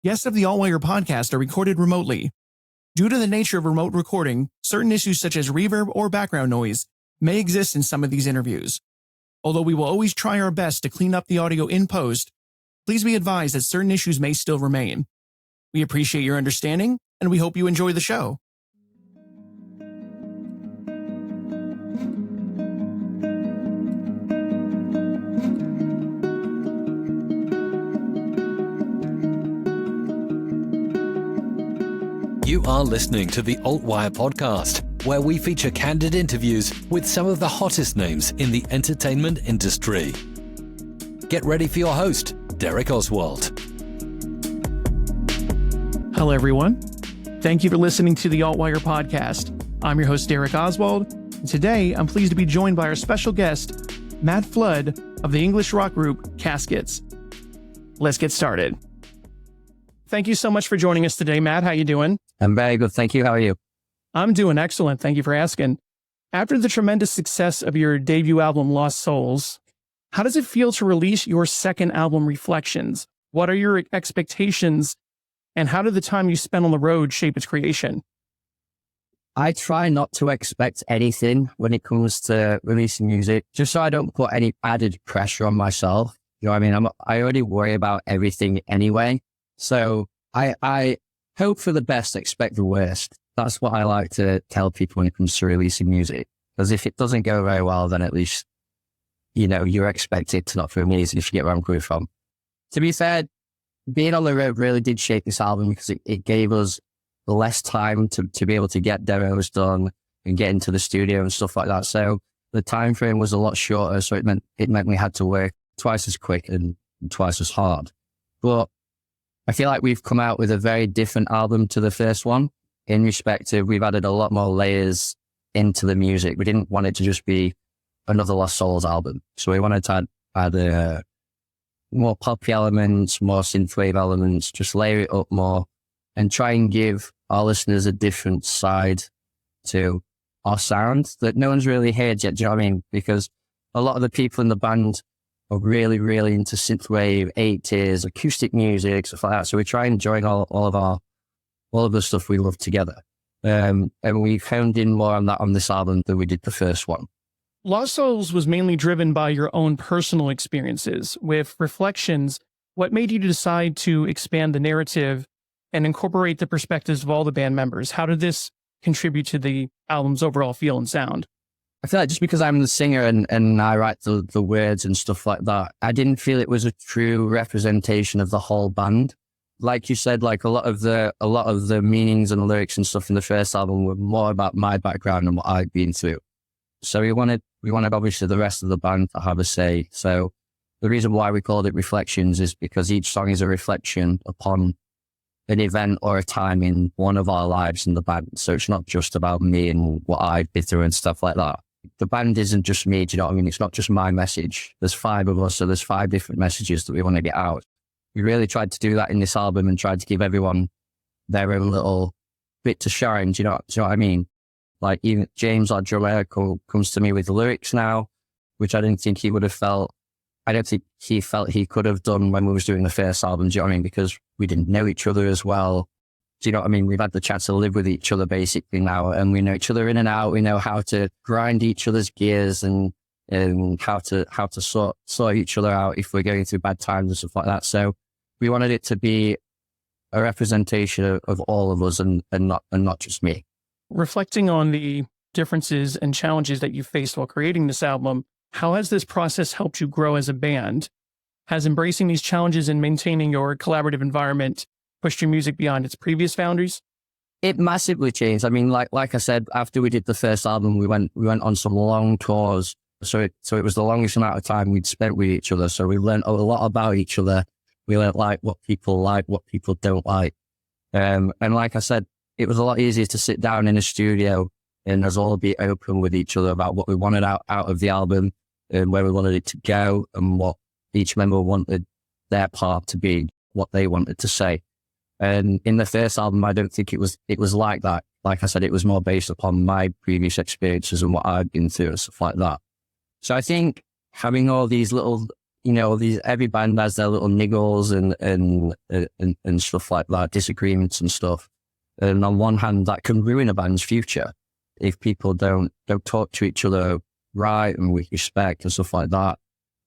Guests of the Altwire Podcast are recorded remotely. Due to the nature of remote recording, certain issues such as reverb or background noise may exist in some of these interviews. Although we will always try our best to clean up the audio in post, please be advised that certain issues may still remain. We appreciate your understanding, and we hope you enjoy the show. You are listening to the Altwire Podcast, where we feature candid interviews with some of the hottest names in the entertainment industry. Get ready for your host, Derek Oswald. Hello, everyone. Thank you for listening to the Altwire Podcast. I'm your host, Derek Oswald, and today I'm pleased to be joined by our special guest, Matt Flood of the English rock group Caskets. Let's get started. Thank you so much for joining us today, Matt. How you doing? I'm very good. Thank you. How are you? I'm doing excellent. Thank you for asking. After the tremendous success of your debut album, Lost Souls, how does it feel to release your second album, Reflections? What are your expectations, and how did the time you spent on the road shape its creation? I try not to expect anything when it comes to releasing music, just so I don't put any added pressure on myself. You know what I mean? I already worry about everything anyway. So I hope for the best, expect the worst. That's what I like to tell people when it comes to releasing music. Because if it doesn't go very well, then at least, you know, you're expected to not feel amazing, if you get where I'm coming from. To be fair, being on the road really did shape this album because it gave us less time to be able to get demos done and get into the studio and stuff like that. So the time frame was a lot shorter. So it meant we had to work twice as quick and twice as hard. But I feel like we've come out with a very different album to the first one in respect of we've added a lot more layers into the music. We didn't want it to just be another Lost Souls album. So we wanted to add more poppy elements, more synthwave elements, just layer it up more and try and give our listeners a different side to our sound that no one's really heard yet. Do you know what I mean? Because a lot of the people in the band are really, really into synthwave, 80s, acoustic music, stuff like that. So we try and join all of the stuff we love together. And we've honed in more on that on this album than we did the first one. Lost Souls was mainly driven by your own personal experiences. With Reflections, what made you decide to expand the narrative and incorporate the perspectives of all the band members? How did this contribute to the album's overall feel and sound? I feel like just because I'm the singer and I write the words and stuff like that, I didn't feel it was a true representation of the whole band. Like you said, like a lot of the meanings and lyrics and stuff in the first album were more about my background and what I'd been through. So we wanted obviously the rest of the band to have a say. So the reason why we called it Reflections is because each song is a reflection upon an event or a time in one of our lives in the band. So it's not just about me and what I've been through and stuff like that. The band isn't just me, do you know what I mean? It's not just my message. There's 5 of us, so there's 5 different messages that we want to get out. We really tried to do that in this album and tried to give everyone their own little bit to shine, do you know what I mean? Like even James, our drummer, comes to me with lyrics now, which I didn't think he would have felt. I don't think he felt he could have done when we was doing the first album, do you know what I mean? Because we didn't know each other as well. Do you know what I mean? We've had the chance to live with each other basically now, and we know each other in and out. We know how to grind each other's gears and how to sort each other out if we're going through bad times and stuff like that. So we wanted it to be a representation of all of us and not just me. Reflecting on the differences and challenges that you faced while creating this album, how has this process helped you grow as a band? Has embracing these challenges and maintaining your collaborative environment pushed your music beyond its previous boundaries? It massively changed. I mean, like I said, after we did the first album, we went on some long tours. So it was the longest amount of time we'd spent with each other. So we learned a lot about each other. We learned what people don't like. And like I said, it was a lot easier to sit down in a studio and us all be open with each other about what we wanted out of the album and where we wanted it to go and what each member wanted their part to be, what they wanted to say. And in the first album, I don't think it was like that. Like I said, it was more based upon my previous experiences and what I'd been through and stuff like that. So I think having all these little every band has their little niggles and stuff like that, disagreements and stuff. And on one hand, that can ruin a band's future if people don't talk to each other right and with respect and stuff like that.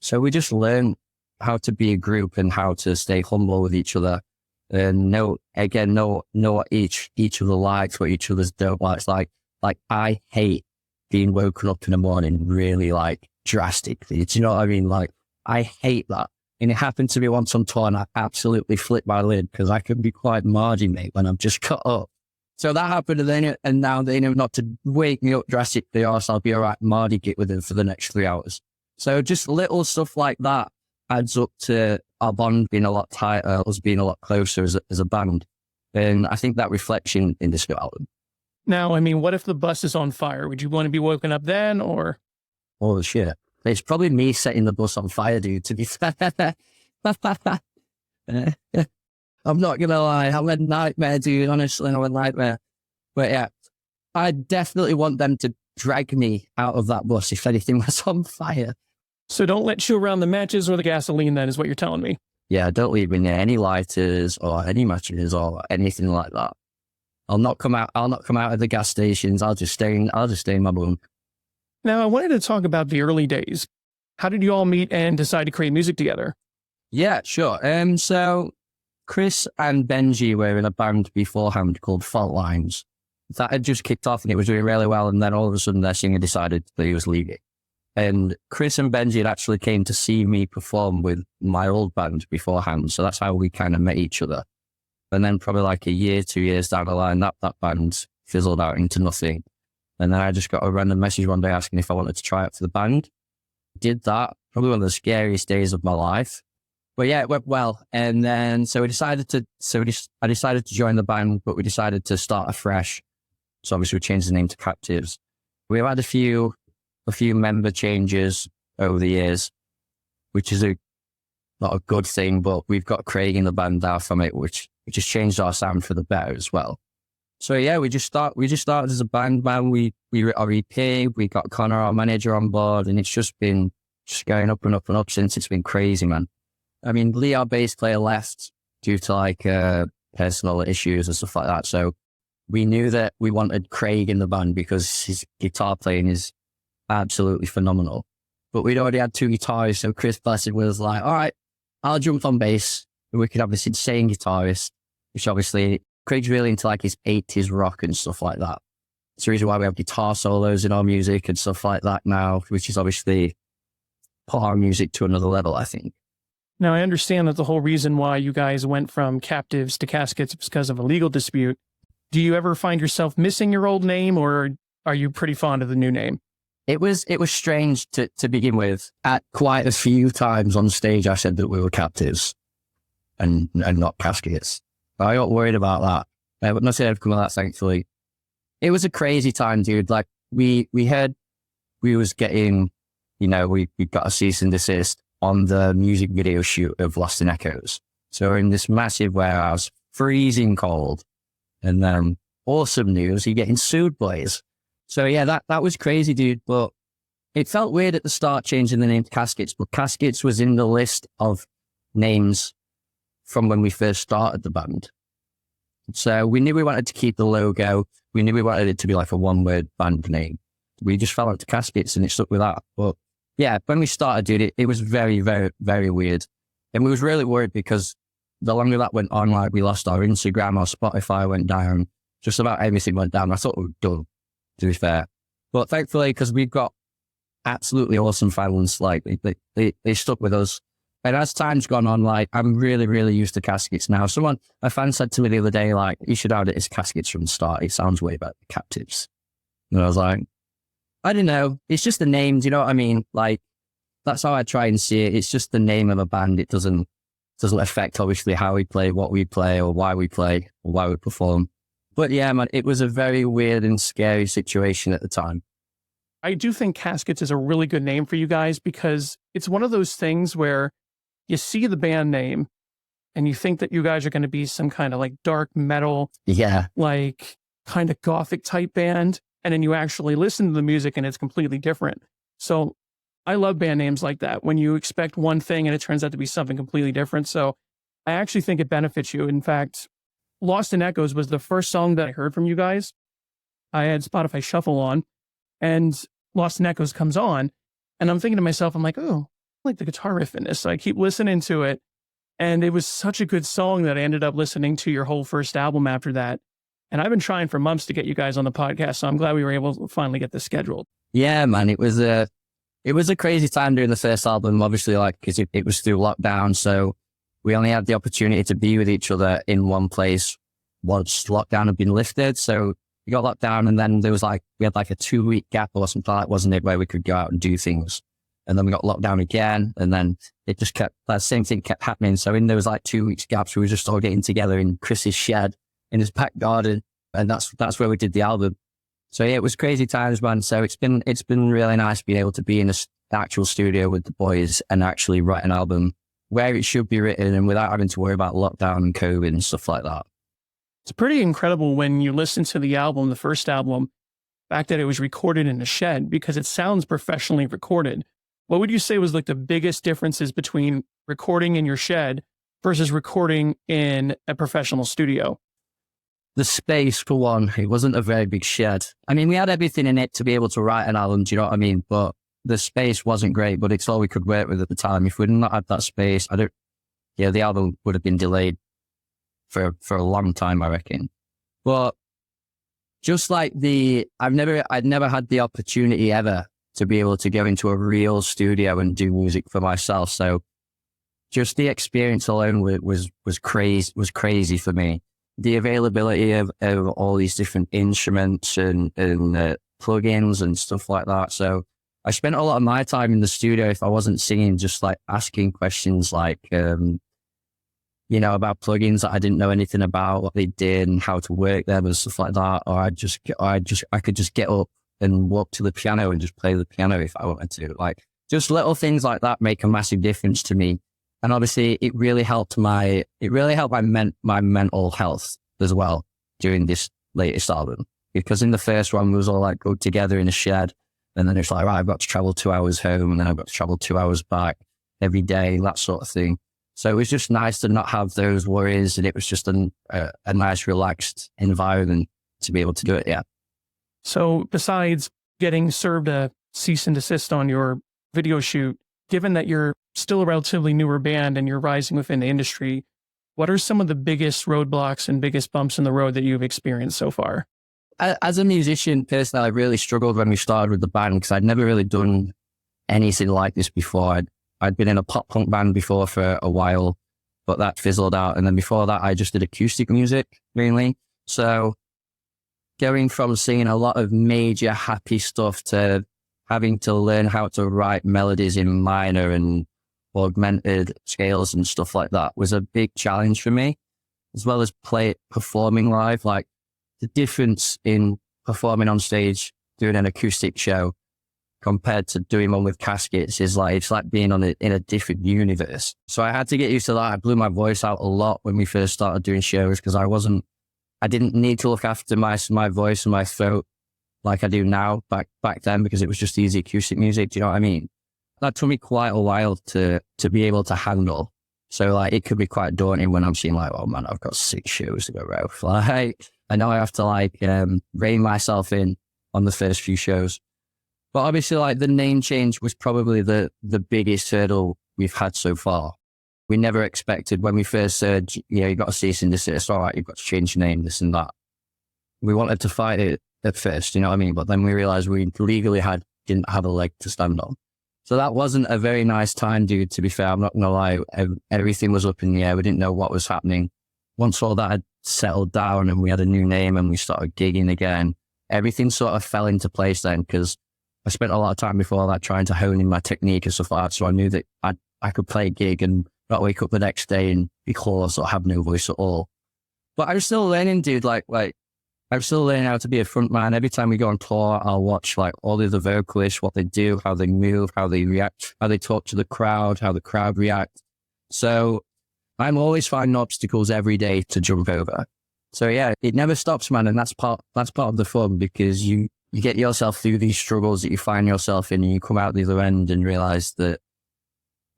So we just learn how to be a group and how to stay humble with each other and know what each other likes, what each other's don't like. Like I hate being woken up in the morning really like drastically. Do you know what I mean? Like I hate that. And it happened to me once on tour and I absolutely flipped my lid because I can be quite margy, mate, when I'm just cut up. So that happened and now they know not to wake me up drastically or else I'll be all right mardy git with them for the next 3 hours. So just little stuff like that adds up to our bond being a lot tighter, us being a lot closer as a band. And I think that reflection in this new album. Now, I mean, what if the bus is on fire? Would you want to be woken up then or? Oh, shit. It's probably me setting the bus on fire, dude, to be fair. I'm not going to lie. I'm a nightmare, dude. Honestly, I'm a nightmare. But yeah, I definitely want them to drag me out of that bus if anything was on fire. So don't let you around the matches or the gasoline then is what you're telling me. Yeah, don't leave me near any lighters or any matches or anything like that. I'll not come out of the gas stations. I'll just stay in my room. Now, I wanted to talk about the early days. How did you all meet and decide to create music together? Yeah, sure. So Chris and Benji were in a band beforehand called Fault Lines. That had just kicked off and it was doing really well. And then all of a sudden their singer decided that he was leaving. And Chris and Benji had actually came to see me perform with my old band beforehand. So that's how we kind of met each other. And then probably like a year, 2 years down the line, that band fizzled out into nothing. And then I just got a random message one day asking if I wanted to try out for the band. Did that, probably one of the scariest days of my life. But yeah, it went well. And then, I decided to join the band, but we decided to start afresh. So obviously we changed the name to Captives. We've had a few member changes over the years, which is not a good thing, but we've got Craig in the band now from it, which has changed our sound for the better as well. So yeah, we just started as a band, man. We our EP, we got Connor, our manager, on board, and it's just been going up and up and up since. It's been crazy, man. I mean, Lee, our bass player, left due to like personal issues and stuff like that. So we knew that we wanted Craig in the band because his guitar playing is absolutely phenomenal. But we'd already had 2 guitarists, so Chris Blessed was like, all right, I'll jump on bass. And we could have this insane guitarist, which obviously Craig's really into like his 80s rock and stuff like that. It's the reason why we have guitar solos in our music and stuff like that now, which is obviously put our music to another level, I think. Now, I understand that the whole reason why you guys went from Captives to Caskets was because of a legal dispute. Do you ever find yourself missing your old name, or are you pretty fond of the new name? It was strange to begin with. At quite a few times on stage, I said that we were Captives and not Caskets. I got worried about that. Nothing ever come of that, thankfully. It was a crazy time, dude. Like we heard we was getting, we got a cease and desist on the music video shoot of Lost in Echoes. So we're in this massive warehouse, freezing cold, and then awesome news, you're getting sued, boys. So yeah, that was crazy, dude. But it felt weird at the start changing the name to Caskets, but Caskets was in the list of names from when we first started the band. So we knew we wanted to keep the logo. We knew we wanted it to be like a one-word band name. We just fell into Caskets and it stuck with that. But yeah, when we started, dude, it was very, very, very weird. And we was really worried because the longer that went on, like we lost our Instagram, our Spotify went down, just about everything went down. I thought we were done, to be fair. But thankfully, because we've got absolutely awesome fans, like they stuck with us. And as time's gone on, like I'm really, really used to Caskets now. A fan said to me the other day, like, you should have it as Caskets from the start. It sounds way better than Captives. And I was like, I don't know. It's just the name. Do you know what I mean? Like, that's how I try and see it. It's just the name of a band. It doesn't affect, obviously, how we play, what we play, or why we play, or why we perform. But yeah, man, it was a very weird and scary situation at the time. I do think Caskets is a really good name for you guys because it's one of those things where you see the band name and you think that you guys are going to be some kind of like dark metal, like kind of gothic type band. And then you actually listen to the music and it's completely different. So I love band names like that when you expect one thing and it turns out to be something completely different. So I actually think it benefits you. In fact, Lost in Echoes was the first song that I heard from you guys. I had Spotify Shuffle on and Lost in Echoes comes on. And I'm thinking to myself, I'm like, oh, I like the guitar riff in this. So I keep listening to it. And it was such a good song that I ended up listening to your whole first album after that. And I've been trying for months to get you guys on the podcast. So I'm glad we were able to finally get this scheduled. Yeah, man. It was a crazy time doing the first album, obviously, like, because it was through lockdown. So we only had the opportunity to be with each other in one place once lockdown had been lifted. So we got locked down and then we had like a 2-week gap or something like that, wasn't it, where we could go out and do things. And then we got locked down again. And then it just that same thing kept happening. So in those like 2 weeks gaps, we were just all getting together in Chris's shed in his back garden. And that's where we did the album. So yeah, it was crazy times, man. So it's been really nice being able to be in an actual studio with the boys and actually write an album where it should be written and without having to worry about lockdown and COVID and stuff like that. It's pretty incredible when you listen to the album, the first album, the fact that it was recorded in a shed because it sounds professionally recorded. What would you say was like the biggest differences between recording in your shed versus recording in a professional studio? The space, for one, it wasn't a very big shed. I mean, we had everything in it to be able to write an album, do you know what I mean? But the space wasn't great, but it's all we could work with at the time. If we'd not had that space, the album would have been delayed for a long time, I reckon. But just like I'd never had the opportunity ever to be able to go into a real studio and do music for myself. So just the experience alone was crazy for me. The availability of all these different instruments and plugins and stuff like that. So I spent a lot of my time in the studio, if I wasn't singing, just like asking questions like, about plugins that I didn't know anything about, what they did and how to work them and stuff like that. Or I could just get up and walk to the piano and just play the piano if I wanted to. Like just little things like that make a massive difference to me. And obviously it really helped my mental health as well during this latest album, because in the first one we was all like go together in a shed. And then it's like, right, I've got to travel 2 hours home and then I've got to travel 2 hours back every day, that sort of thing. So it was just nice to not have those worries. And it was just a nice, relaxed environment to be able to do it. Yeah. So besides getting served a cease and desist on your video shoot, given that you're still a relatively newer band and you're rising within the industry, what are some of the biggest roadblocks and biggest bumps in the road that you've experienced so far? As a musician, personally, I really struggled when we started with the band because I'd never really done anything like this before. I'd been in a pop punk band before for a while, but that fizzled out. And then before that, I just did acoustic music mainly. So going from singing a lot of major happy stuff to having to learn how to write melodies in minor and augmented scales and stuff like that was a big challenge for me, as well as performing live. Like the difference in performing on stage, doing an acoustic show compared to doing one with Caskets is like, it's like being in a different universe. So I had to get used to that. I blew my voice out a lot when we first started doing shows because I didn't need to look after my voice and my throat like I do now back then because it was just easy acoustic music. Do you know what I mean? That took me quite a while to be able to handle. So like, it could be quite daunting when I'm seeing like, oh man, I've got 6 shows to go around. Like, I know I have to rein myself in on the first few shows. But obviously like the name change was probably the biggest hurdle we've had so far. We never expected when we first said, you got to cease and desist. All right, you've got to change your name, this and that. We wanted to fight it at first, you know what I mean? But then we realized we legally didn't have a leg to stand on. So that wasn't a very nice time, dude, to be fair. I'm not going to lie. Everything was up in the air. We didn't know what was happening. Once all that had settled down and we had a new name and we started gigging again, everything sort of fell into place then because I spent a lot of time before that trying to hone in my technique and stuff like that. So I knew that I could play a gig and not wake up the next day and be hoarse or have no voice at all. But I'm still learning, dude. Like I'm still learning how to be a front man. Every time we go on tour, I'll watch like all the other vocalists, what they do, how they move, how they react, how they talk to the crowd, how the crowd react. So I'm always finding obstacles every day to jump over. So yeah, it never stops, man. And that's part of the fun because you you get yourself through these struggles that you find yourself in, and you come out the other end and realize that,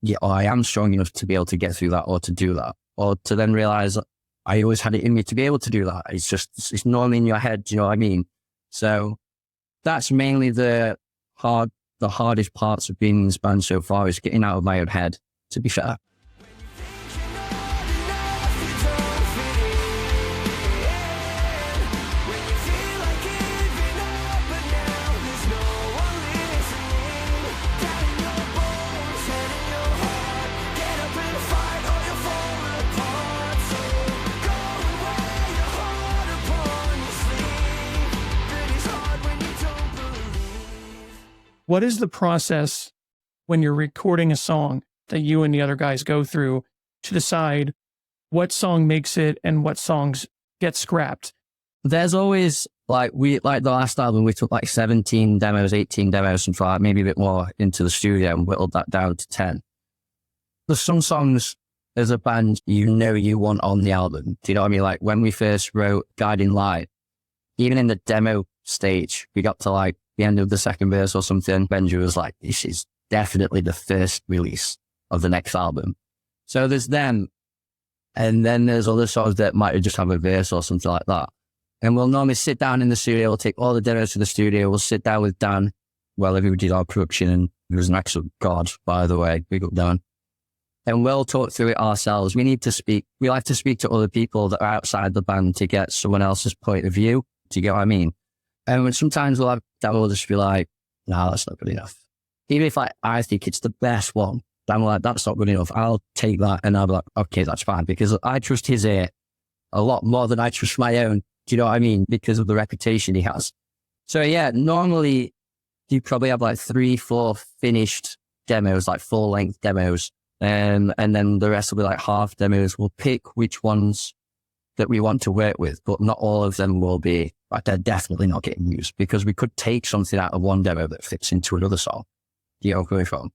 yeah, I am strong enough to be able to get through that or to do that, or to then realize I always had it in me to be able to do that. It's normally in your head. Do you know what I mean? So that's mainly the hardest parts of being in this band so far, is getting out of my own head, to be fair. What is the process when you're recording a song that you and the other guys go through to decide what song makes it and what songs get scrapped? There's always, like the last album, we took like 17 demos, 18 demos, something like that, maybe a bit more, into the studio and whittled that down to 10. There's some songs as a band you want on the album. Do you know what I mean? Like when we first wrote Guiding Light, even in the demo stage, we got to like the end of the second verse or something, Benji was like, this is definitely the first release of the next album. So there's them. And then there's other songs that might just have a verse or something like that. And we'll normally sit down in the studio, we'll take all the demos to the studio, we'll sit down with Dan, who did our production, and he was an absolute god, by the way, big up Dan. And we'll talk through it ourselves. We like to speak to other people that are outside the band to get someone else's point of view. Do you get what I mean? And sometimes Dan will just be like, no, that's not good enough. Even if I think it's the best one, Dan will like, that's not good enough. I'll take that and I'll be like, okay, that's fine. Because I trust his ear a lot more than I trust my own. Do you know what I mean? Because of the reputation he has. So yeah, normally you probably have like 3-4 finished demos, like full length demos. And then the rest will be like half demos. We'll pick which ones that we want to work with, but not all of them will be, like, they're definitely not getting used, because we could take something out of one demo that fits into another song. You know where I'm coming from?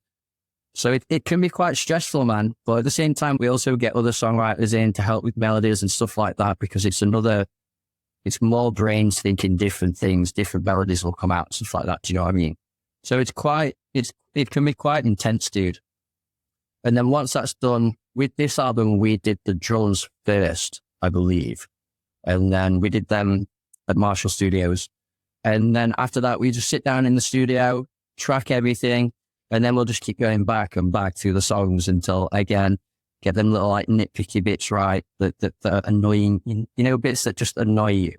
So it can be quite stressful, man. But at the same time, we also get other songwriters in to help with melodies and stuff like that, because it's more brains thinking different things, different melodies will come out, stuff like that. Do you know what I mean? So it can be quite intense, dude. And then once that's done, with this album, we did the drums first, I believe. And then we did them at Marshall Studios. And then after that, we just sit down in the studio, track everything, and then we'll just keep going back and back through the songs until, again, get them little like nitpicky bits right that are annoying, bits that just annoy you.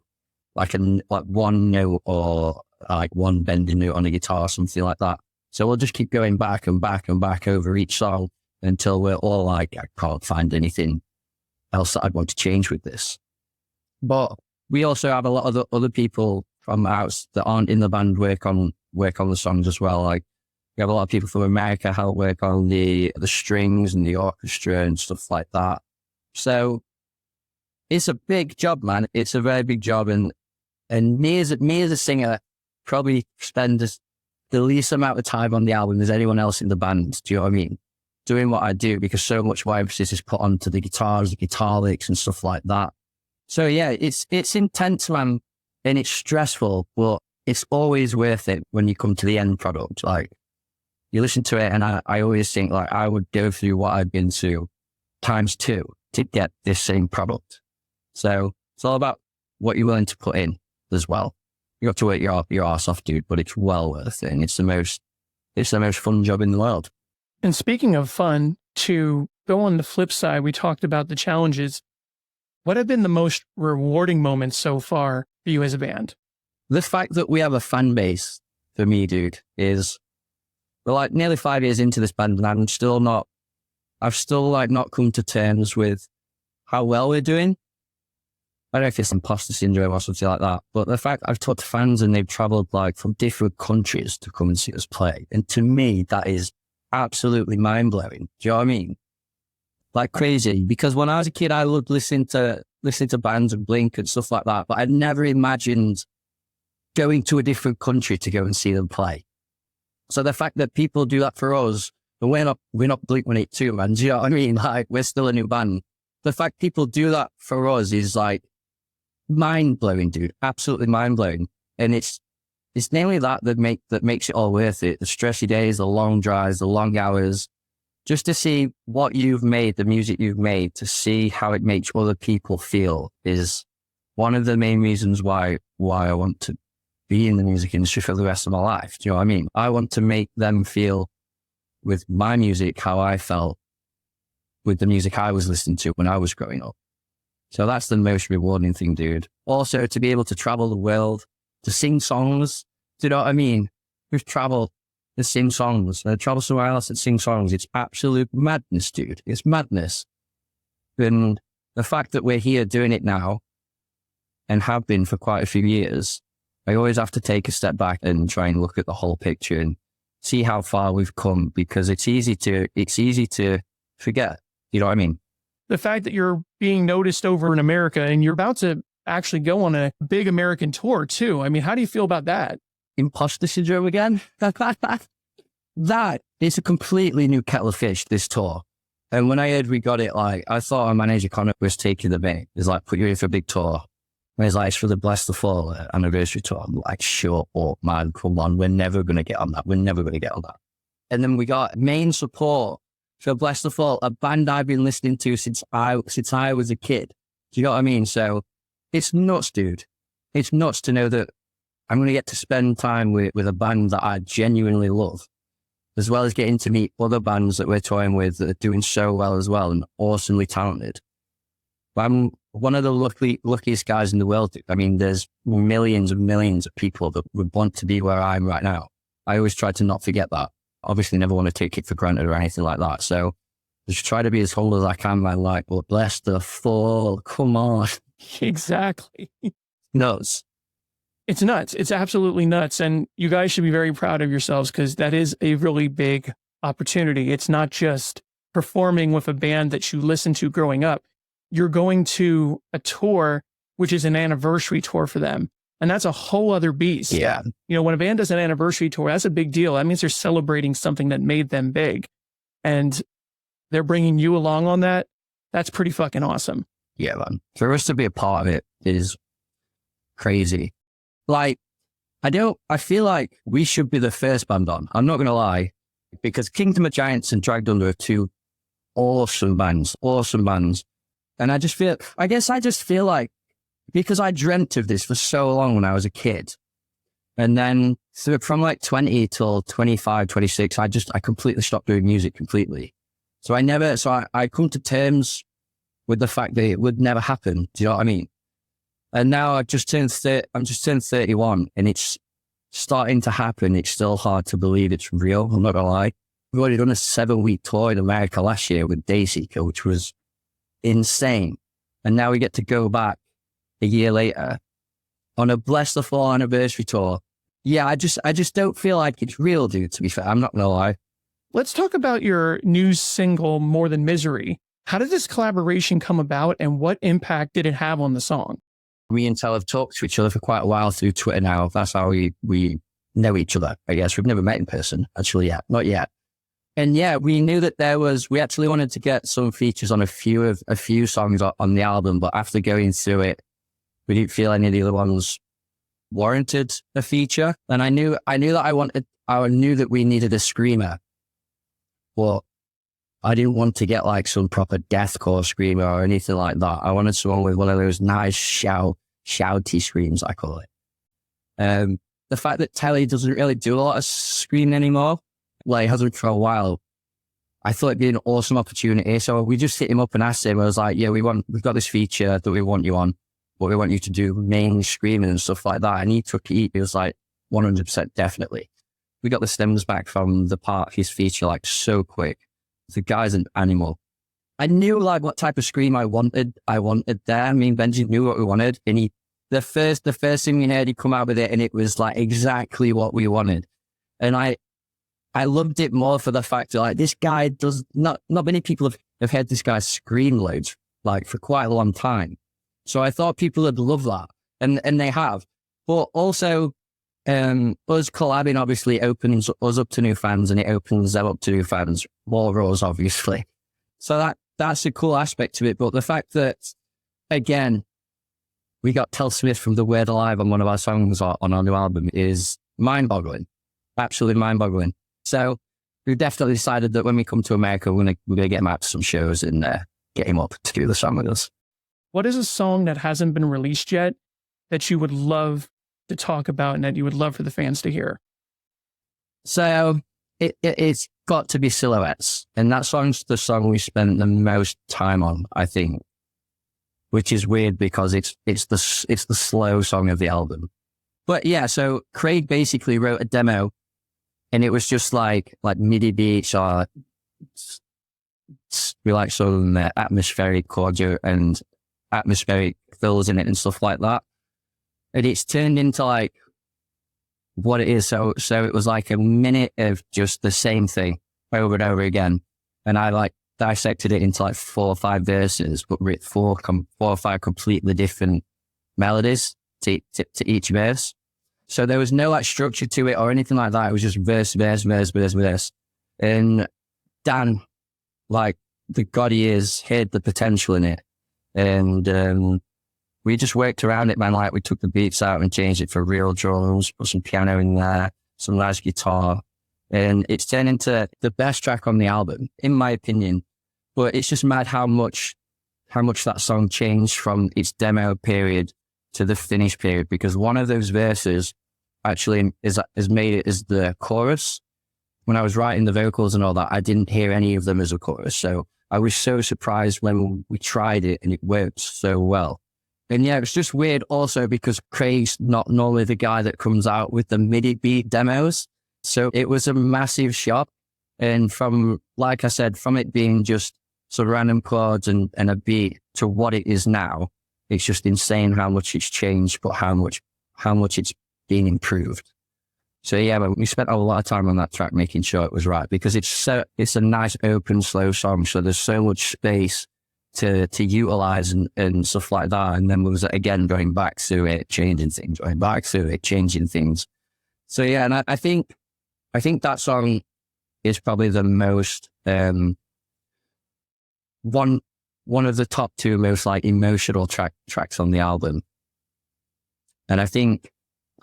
Like one note or like one bending note on a guitar or something like that. So we'll just keep going back and back and back over each song until we're all like, I can't find anything else that I'd want to change with this. But we also have a lot of the other people from out that aren't in the band work on the songs as well. Like we have a lot of people from America help work on the strings and the orchestra and stuff like that. So it's a big job, man. It's a very big job, and me as a singer probably spend the least amount of time on the album as anyone else in the band. Do you know what I mean? Doing what I do, because so much more emphasis is put onto the guitars, the guitar licks and stuff like that. So yeah, it's intense, man, and it's stressful, but it's always worth it when you come to the end product. Like you listen to it, and I always think like I would go through what I've been through times 2 to get this same product. So it's all about what you're willing to put in as well. You have to work your ass off, dude, but it's well worth it, and it's the most fun job in the world. And speaking of fun, to go on the flip side, we talked about the challenges. What have been the most rewarding moments so far for you as a band? The fact that we have a fan base, for me, dude, is we're like nearly 5 years into this band, and I've still not come to terms with how well we're doing. I don't know if it's imposter syndrome or something like that, but the fact I've talked to fans and they've traveled like from different countries to come and see us play. And to me, that is absolutely mind blowing. Do you know what I mean? Like crazy. Because when I was a kid, I loved listening to bands and Blink and stuff like that, but I'd never imagined going to a different country to go and see them play. So the fact that people do that for us, and we're not Blink-182, man. Do you know what I mean? Like, we're still a new band. The fact people do that for us is like mind blowing, dude. Absolutely mind blowing. And it's it's mainly that makes it all worth it. The stressy days, the long drives, the long hours, just to see what you've made, the music you've made, to see how it makes other people feel is one of the main reasons why I want to be in the music industry for the rest of my life. Do you know what I mean? I want to make them feel with my music how I felt with the music I was listening to when I was growing up. So that's the most rewarding thing, dude. Also, to be able to travel the world, to sing songs. Do you know what I mean? We've traveled to sing songs. Travel somewhere else and sing songs. It's absolute madness, dude. It's madness. And the fact that we're here doing it now and have been for quite a few years, I always have to take a step back and try and look at the whole picture and see how far we've come, because it's easy to forget. You know what I mean? The fact that you're being noticed over in America and you're about to actually go on a big American tour too. I mean, how do you feel about that? Imposter syndrome again? That is a completely new kettle of fish, this tour. And when I heard we got it, like, I thought our manager Connor was taking the bait. He's like, put you in for a big tour. And he's like, it's for the Bless the Fall anniversary tour. I'm like, shut up, man, come on. We're never going to get on that. We're never going to get on that. And then we got main support for Bless the Fall, a band I've been listening to since I was a kid. Do you know what I mean? So it's nuts, dude. It's nuts to know that I'm going to get to spend time with a band that I genuinely love, as well as getting to meet other bands that we're touring with that are doing so well as well and awesomely talented. But I'm one of the luckiest guys in the world. I mean, there's millions and millions of people that would want to be where I am right now. I always try to not forget that. Obviously, never want to take it for granted or anything like that. So just try to be as humble as I can, man. Like, well, Bless the Fall, come on. Exactly. Nuts. It's nuts. It's absolutely nuts. And you guys should be very proud of yourselves, because that is a really big opportunity. It's not just performing with a band that you listened to growing up. You're going to a tour, which is an anniversary tour for them. And that's a whole other beast. Yeah. You know, when a band does an anniversary tour, that's a big deal. That means they're celebrating something that made them big. And they're bringing you along on that. That's pretty fucking awesome. Yeah, man. For us to be a part of it is crazy. Like, I feel like we should be the first band on. I'm not going to lie, because Kingdom of Giants and Dragged Under are two awesome bands. And I just feel like, because I dreamt of this for so long when I was a kid. And then from like 20 till 25, 26, I completely stopped doing music completely. So I come to terms with the fact that it would never happen. Do you know what I mean? And now I'm just turned 31 and it's starting to happen. It's still hard to believe it's real. I'm not gonna lie. We've already done a 7-week tour in America last year with Dayseeker, which was insane. And now we get to go back a year later on a Bless the Fall anniversary tour. Yeah, I just don't feel like it's real, dude, to be fair. I'm not gonna lie. Let's talk about your new single, More Than Misery. How did this collaboration come about and what impact did it have on the song? Me and Telle have talked to each other for quite a while through Twitter now. That's how we know each other, I guess. We've never met in person, actually, yet. Not yet. And yeah, we knew that we actually wanted to get some features on a few songs on the album, but after going through it, we didn't feel any of the other ones warranted a feature. And I knew that we needed a screamer, but I didn't want to get like some proper deathcore screamer or anything like that. I wanted someone with one of those nice shouty screams, I call it. The fact that Telle doesn't really do a lot of screaming anymore, like hasn't for a while, I thought it'd be an awesome opportunity. So we just hit him up and asked him. I was like, yeah, we've got this feature that we want you on, but we want you to do mainly screaming and stuff like that. And he was like, 100% definitely. We got the stems back from the part of his feature like so quick. The guy's an animal. I knew like what type of scream I wanted there. Me and Benji knew what we wanted. And the first thing we heard, he come out with it and it was like exactly what we wanted. And I loved it more for the fact that like this guy does not many people have heard this guy scream loads, like for quite a long time. So I thought people would love that. And they have. But also, us collabing obviously opens us up to new fans and it opens them up to new fans, more roles obviously. So that's a cool aspect to it. But the fact that, again, we got Telle Smith from The Word Alive on one of our songs on our new album is mind-boggling, absolutely mind-boggling. So we definitely decided that when we come to America, we're gonna get him out to some shows and get him up to do the song with us. What is a song that hasn't been released yet that you would love to talk about and that you would love for the fans to hear? So it's got to be Silhouettes. And that song's the song we spent the most time on, I think, which is weird because it's the slow song of the album. But yeah, so Craig basically wrote a demo and it was just like MIDI beats or we like some atmospheric chords and atmospheric fills in it and stuff like that. And it's turned into like what it is. So it was like a minute of just the same thing over and over again. And I like dissected it into like 4 or 5 verses, but with 4 or 5 completely different melodies to each verse. So there was no like structure to it or anything like that. It was just verse, verse, verse, verse, verse. And Dan, like the god he is, heard the potential in it. And we just worked around it, man. Like we took the beats out and changed it for real drums, put some piano in there, some nice guitar. And it's turned into the best track on the album, in my opinion. But it's just mad how much that song changed from its demo period to the finished period, because one of those verses actually is made it as the chorus. When I was writing the vocals and all that, I didn't hear any of them as a chorus. So I was so surprised when we tried it and it worked so well. And yeah, it's just weird also because Craig's not normally the guy that comes out with the MIDI beat demos. So it was a massive shock. And from, like I said, from it being just sort of random chords and a beat to what it is now, it's just insane how much it's changed, but how much it's been improved. So yeah, but we spent a lot of time on that track making sure it was right, because it's a nice open, slow song. So there's so much space to utilize and stuff like that. And then we was again going back through it, changing things, going back through it, changing things. So yeah, and I think that song is probably the most one of the top 2 most like emotional tracks on the album. And I think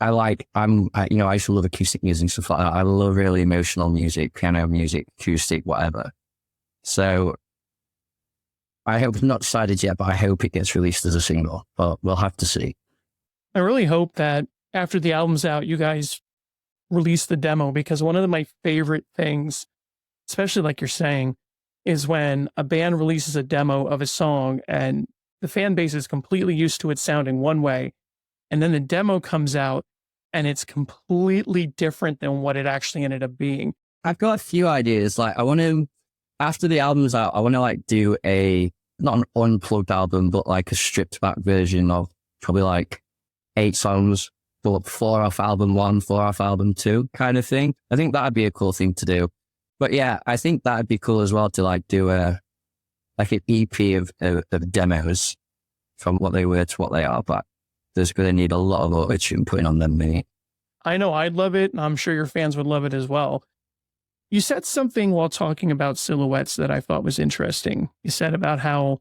I used to love acoustic music and stuff like that. I love really emotional music, piano music, acoustic, whatever. So I hope, not decided yet, but I hope it gets released as a single, but we'll have to see. I really hope that after the album's out, you guys release the demo, because one of my favorite things, especially like you're saying, is when a band releases a demo of a song and the fan base is completely used to it sounding one way, and then the demo comes out and it's completely different than what it actually ended up being. I've got a few ideas. Like I want to, after the album's out, I want to like do not an unplugged album, but like a stripped back version of probably like 8 songs, but 4 off album 1, 4 off album 2 kind of thing. I think that'd be a cool thing to do. But yeah, I think that'd be cool as well to like do an EP of demos from what they were to what they are. But there's going to need a lot of auto-tune putting on them, mate. I know I'd love it, and I'm sure your fans would love it as well. You said something while talking about Silhouettes that I thought was interesting. You said about how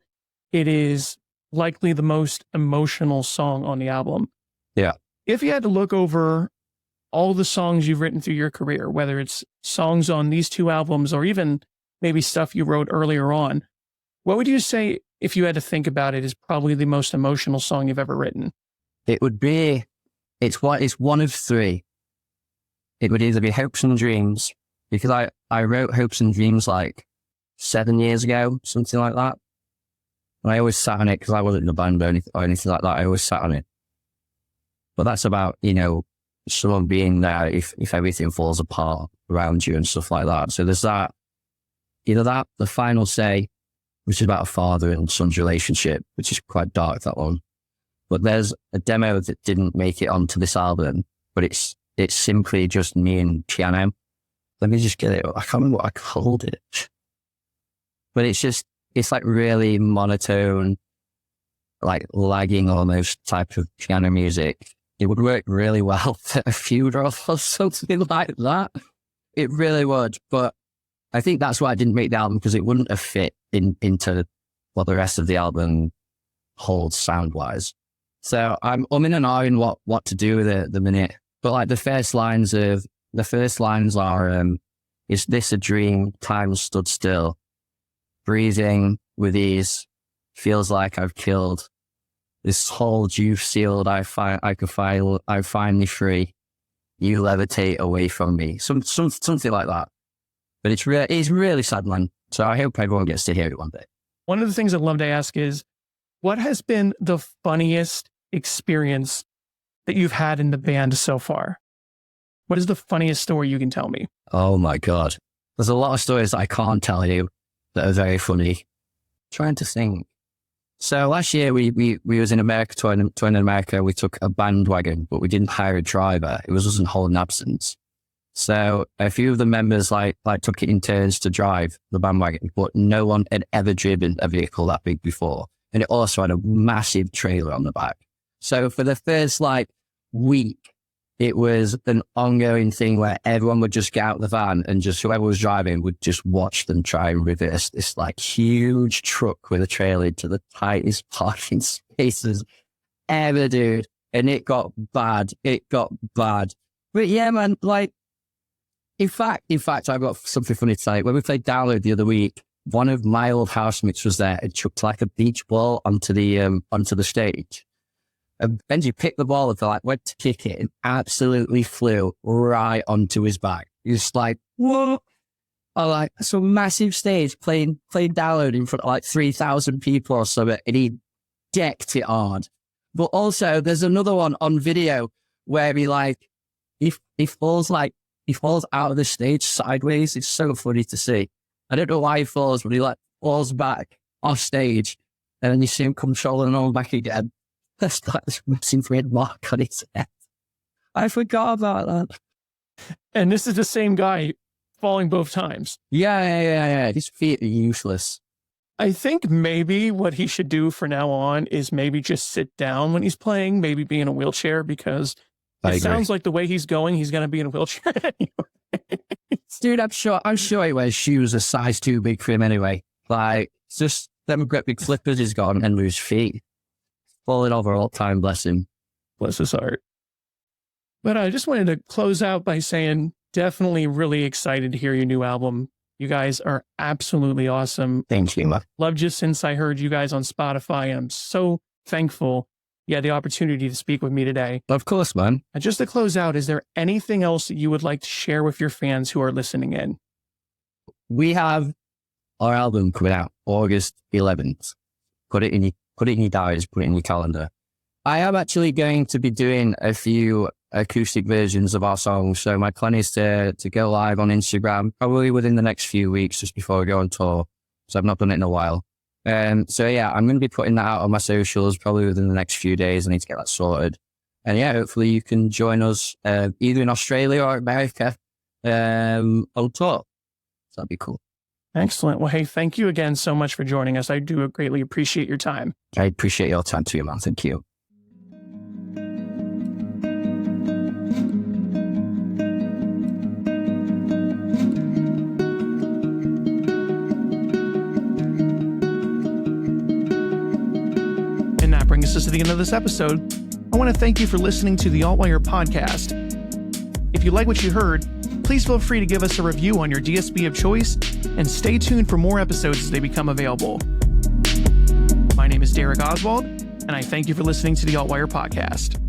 it is likely the most emotional song on the album. Yeah. If you had to look over all the songs you've written through your career, whether it's songs on these 2 albums or even maybe stuff you wrote earlier on, what would you say, if you had to think about it, is probably the most emotional song you've ever written? It would be, it's one of 3. It would either be Hopes and Dreams, because I wrote Hopes and Dreams like 7 years ago, something like that. And I always sat on it because I wasn't in a band or anything like that. I always sat on it. But that's about, someone being there if everything falls apart around you and stuff like that. So there's that, either that, The Final Say, which is about a father and son's relationship, which is quite dark, that one. But there's a demo that didn't make it onto this album, but it's simply just me and piano. Let me just get it. I can't remember what I called it. But it's like really monotone, like lagging almost type of piano music. It would work really well for a funeral or something like that. It really would. But I think that's why I didn't make the album, because it wouldn't have fit into what the rest of the album holds sound-wise. So I'm in and ahhing what to do with it at the minute. But like the first lines are, is this a dream? Time stood still. Breathing with ease. Feels like I've killed. This hold you've sealed, I'm finally free. You levitate away from me. Something like that. But it's really sad, man. So I hope everyone gets to hear it one day. One of the things I'd love to ask is, what has been the funniest experience that you've had in the band so far? What is the funniest story you can tell me? Oh my God. There's a lot of stories that I can't tell you that are very funny. Trying to think. So last year we was in America, touring in America. We took a bandwagon, but we didn't hire a driver. It was us in holding absence. So a few of the members like took it in turns to drive the bandwagon, but no one had ever driven a vehicle that big before. And it also had a massive trailer on the back. So for the first week, it was an ongoing thing where everyone would just get out of the van and just whoever was driving would just watch them try and reverse this huge truck with a trailer into the tightest parking spaces ever, dude. And it got bad. But yeah, man, in fact, I've got something funny to say. When we played Download the other week, one of my old housemates was there and chucked a beach ball onto the stage. And Benji picked the ball up, went to kick it and absolutely flew right onto his back. He was like, what? I some massive stage playing Download in front of 3,000 people or something, and he decked it hard. But also there's another one on video where he falls out of the stage sideways. It's so funny to see. I don't know why he falls, but he falls back off stage and then you see him come strolling on back again. That's this massive red mark on his head. I forgot about that. And this is the same guy falling both times. Yeah. His feet are useless. I think maybe what he should do for now on is maybe just sit down when he's playing, maybe be in a wheelchair, because it sounds like the way he's going, he's going to be in a wheelchair anyway. Dude, I'm sure he wears shoes a size too big for him anyway. It's just them great big flippers he's got and loose feet. Falling over all the time, bless him. Bless his heart. But I just wanted to close out by saying, definitely really excited to hear your new album. You guys are absolutely awesome. Thank you, man. Loved you since I heard you guys on Spotify, and I'm so thankful you had the opportunity to speak with me today. Of course, man. And just to close out, is there anything else that you would like to share with your fans who are listening in? We have our album coming out August 11th. Put it in your diaries, put it in your calendar. I am actually going to be doing a few acoustic versions of our songs. So my plan is to go live on Instagram, probably within the next few weeks, just before I go on tour. So I've not done it in a while. So yeah, I'm going to be putting that out on my socials probably within the next few days. I need to get that sorted. And yeah, hopefully you can join us either in Australia or America on tour. So that'd be cool. Excellent. Well, hey, thank you again so much for joining us. I do greatly appreciate your time. I appreciate your time too, man. Thank you. And that brings us to the end of this episode. I want to thank you for listening to the Altwire Podcast. If you like what you heard, please feel free to give us a review on your DSP of choice and stay tuned for more episodes as they become available. My name is Derek Oswald, and I thank you for listening to the Altwire Podcast.